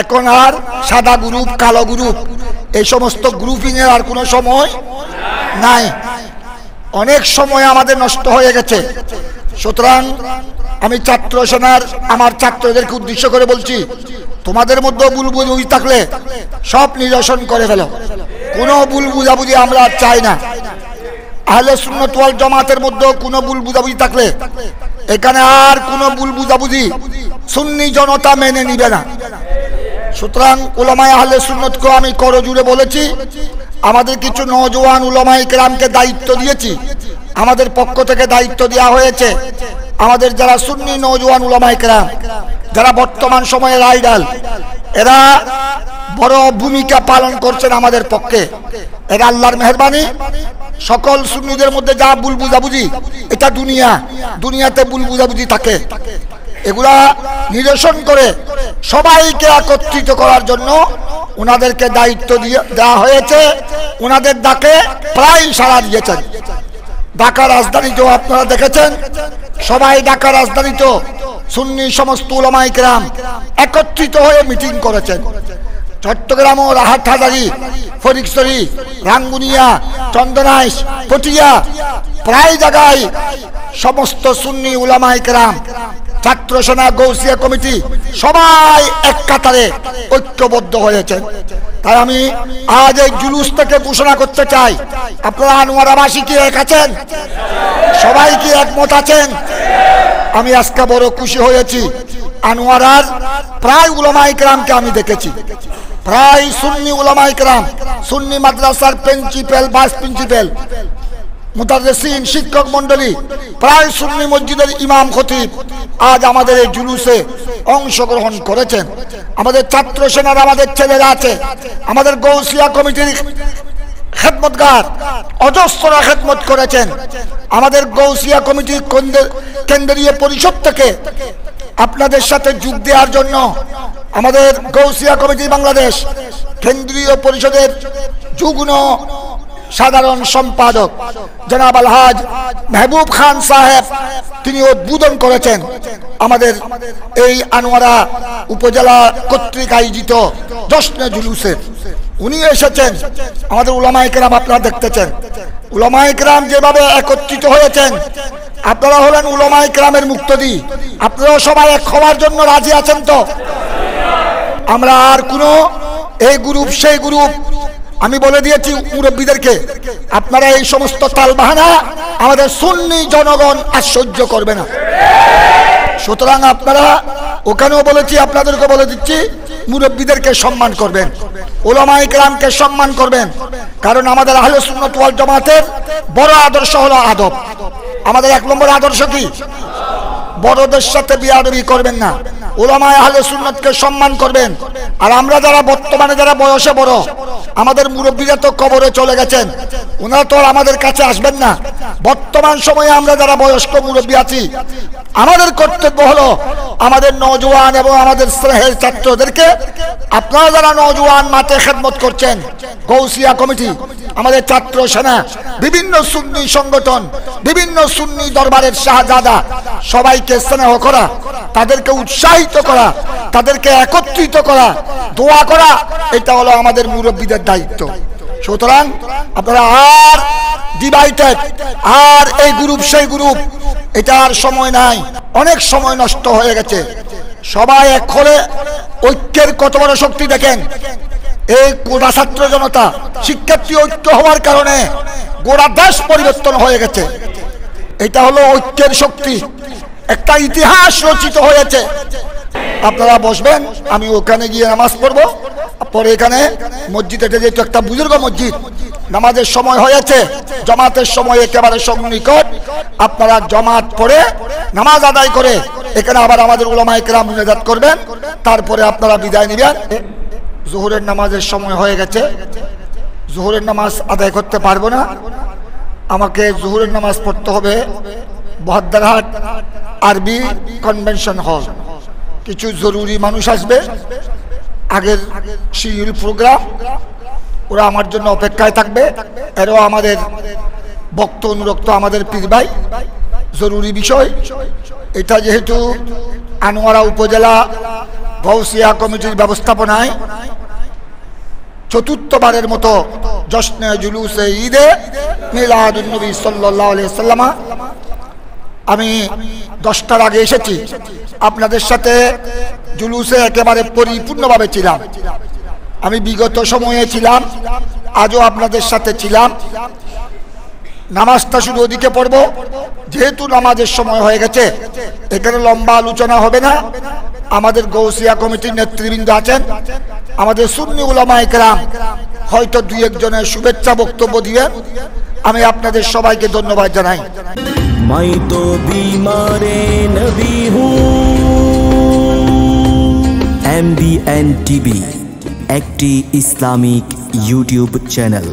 এখন আর সাদা গ্রুপ, কালো গ্রুপ, এই সমস্ত গ্রুপিং এর আর কোনো সময় নাই। অনেক সময় আমাদের নষ্ট হয়ে গেছে। সুতরাং আমি ছাত্র সেনার আমার ছাত্রদেরকে উদ্দেশ্য করে বলছি, তোমাদের মধ্যে ভুল বুঝাবুঝি থাকলে সব নিরসন করে ফেলো। কোনো ভুল বুঝাবুঝি আমরা চাই না। আহলে সুন্নাত ওয়াল জামাতের মধ্যে কোনো ভুল বুঝাবুঝি থাকলে এখানে আর কোনো ভুল বুঝাবুঝি সুন্নি জনতা মেনে নিবে না। সুতরাং উলামায়ে আহলে সুন্নাতকে আমি করজোড়ে বলেছি, আমাদের কিছু নওজোয়ান উলামায়ে কেরামকে দায়িত্ব দিয়েছি, আমাদের পক্ষ থেকে দায়িত্ব দেওয়া হয়েছে। আমাদের যারা সুন্নি নওজোয়ান উলামায়ে কেরাম, যারা বর্তমান সময়ের আইডল, এরা বড় ভূমিকা পালন করছেন আমাদের পক্ষে। এরা আল্লাহর মেহেরবানি, সকল সুন্নিদের মধ্যে যা ভুল বুঝাবুঝি, এটা দুনিয়াতে ভুল বুঝাবুঝি থাকে, এগুলা নিরসন করে সবাইকে একত্রিত করার জন্য ওনাদেরকে দায়িত্ব দেওয়া হয়েছে। ওনাদের ডাকে প্রায় সাড়া দিয়েছেন। ঢাকা রাজধানীতেও আপনারা দেখেছেন, সবাই ঢাকা রাজধানীতেও সুন্নি সমস্ত উলামায়ে কেরাম একত্রিত হয়ে মিটিং করেছেন। চট্টগ্রাম ও রাহাটহাজারী, ফটিকছড়ি, রাঙ্গুনিয়া, চন্দনাইশ, পটিয়া, প্রায় জায়গায় সমস্ত সুন্নি উলামায়ে কেরাম, ছাত্র সেনা, গৌসিয়া কমিটি সবাই এক কাতারে ঐক্যবদ্ধ হয়েছেন। তাই আমি আজ এই জুলুস থেকে ঘোষণা করতে চাই, আপনারা আনোয়ারাবাসী কি এক আছেন? সবাই কি একমত আছেন? আমি আজকে বড় খুশি হয়েছি। আনোয়ারার প্রায় উলামায়ে কেরামকে আমি দেখেছি, প্রায় সুন্নি উলামায়ে কেরাম, সুন্নি মাদ্রাসার প্রিন্সিপাল, ভাইস প্রিন্সিপাল, মুতাদ্দিসিন, শিক্ষক মন্ডলী, প্রায় সুন্নি মসজিদের ইমাম খতিব আজ আমাদের এই জুলুসে অংশগ্রহণ করেছেন। আমাদের ছাত্র সেনার আমাদের ছেলেরা আছে, আমাদের গৌসিয়া কমিটির খেদমতগার অজস্র খেদমত করেছেন। আমাদের গৌসিয়া কমিটির কেন্দ্রীয় পরিষদ থেকে আপনাদের সাথে যোগ দেওয়ার জন্য আমাদের গৌসিয়া কমিটি বাংলাদেশ কেন্দ্রীয় পরিষদের যুগ্ম সাধারণ সম্পাদক জনাব আলহাজ মেহবুব খান সাহেব, তিনি উদ্বোধন করেছেন আমাদের এই আনোয়ারা উপজেলা কর্তৃক আয়োজিত জশ্নে জুলুসে। উনি এসেছেন। আমাদের উলামায়ে কেরাম আপনারা দেখতেছেন, উলামায়ে কেরাম যেভাবে একত্রিত হয়েছেন। আপনারা হলেন উলামায়ে কেরামের মুক্তদি, আপনারাও সবাই এক হওয়ার জন্য রাজি আছেন তো? আমরা আর কোনো এই গ্রুপ সেই গ্রুপ, আমি বলে দিয়েছি মুরব্বীদেরকে, আপনারা এই সমস্ত তালবাহানা আমাদের সুন্নি জনগণ আর সহ্য করবে না। সুতরাং আপনারা, ওখানেও বলেছি, আপনাদেরকে বলে দিচ্ছি, মুরব্বীদেরকে সম্মান করবেন, উলামায়ে কেরামকে সম্মান করবেন। কারণ আমাদের আহলে সুন্নাত ওয়াল জামাতের বড় আদর্শ হলো আদব। আমাদের 1 নম্বর আদর্শ কি? বড়দের সাথে বিয়াদবি করবেন না, উলামায়ে আহলে সুন্নাতকে সম্মান করবেন। আর আমরা যারা বর্তমানে যারা বয়সে বড়, আমাদের মুরব্বীরা তো কবরে চলে গেছেন, ওনারা তো আর আমাদের কাছে আসবেন না। বর্তমান সময়ে আমরা যারা বয়স্ক মুরব্বী আছি, আমাদের কর্তব্য হলো আমাদের নওজোয়ান এবং আমাদের স্নেহের ছাত্রদেরকে, আপনারা যারা নওজোয়ান মাঠে খেদমত করছেন, গৌসিয়া কমিটি, আমাদের ছাত্র সেনা, বিভিন্ন সুন্নি সংগঠন, বিভিন্ন সুন্নি দরবারের শাহজাদা, সবাইকে স্নেহ করা, তাদেরকে উৎসাহিত করা, তাদেরকে একত্রিত করা, দোয়া করা, এটা হলো আমাদের মুরব্বীদের দায়িত্ব। সুতরাং আপনারা আর ডিভাইডেড, আর এই গ্রুপ সেই গ্রুপ, এটা আর সময় নাই, অনেক সময় নষ্ট হয়ে গেছে। সবাই এক করে ঐক্যের কত বড় শক্তি দেখেন। এই গোটা ছাত্র জনতা শিক্ষার্থী ঐক্য হওয়ার কারণে গোটা দেশ পরিবর্তন হয়ে গেছে। এটা হলো ঐক্যের শক্তি, একটা ইতিহাস রচিত হয়েছে। আপনারা বসবেন, আমি ওখানে গিয়ে নামাজ পড়বো, পরে এখানে মসজিদ, এটা যেহেতু একটা বুজুর্গ মসজিদ, নামাজের সময় হয়েছে, জমাতের সময় একেবারে সন্নিকট, আপনারা জমাত পড়ে নামাজ আদায় করে এখানে আবার আমাদের উলামায়ে কেরাম মুনাজাত করবেন, তারপরে আপনারা বিদায় নেবেন। জোহরের নামাজের সময় হয়ে গেছে, জোহরের নামাজ আদায় করতে পারবো না, আমাকে জোহরের নামাজ পড়তে হবে বহদ্দারহাট আরবি কনভেনশন হল। কিছু জরুরি মানুষ আসবে, আগের শিডিউল প্রোগ্রাম, ওরা আমার জন্য অপেক্ষায় থাকবে। এরাও আমাদের ভক্ত অনুরক্ত, আমাদের পীর ভাই। জরুরি বিষয় এটা, যেহেতু আনোয়ারা উপজেলা গৌসিয়া কমিটির ব্যবস্থাপনায় চতুর্থবারের মতো জশ্নে জুলুসে ঈদে মিলাদুন নবী সাল্লাল্লাহু আলাইহি ওয়াসাল্লাম আমি 10টার আগে এসেছি। আপনাদের সাথে জুলুসে একেবারে পরিপূর্ণভাবে ছিলাম। আমি বিগত সময়ে ছিলাম, আজও আপনাদের সাথে ছিলাম। নামাজটা শুধু ওদিকে পড়ব, যেহেতু নামাজের সময় হয়ে গেছে এখানে লম্বা আলোচনা হবে না। আমাদের গৌসিয়া কমিটির নেতৃবৃন্দ আছেন, আমাদের সুন্নি উলামায়ে কেরাম হয়তো দুই একজনের শুভেচ্ছা বক্তব্য দিবেন। আমি আপনাদের সবাইকে ধন্যবাদ জানাই। मैं तो बीमारे नबी हूँ। MBN TV একটি ইসলামিক ইউটিউব চ্যানেল।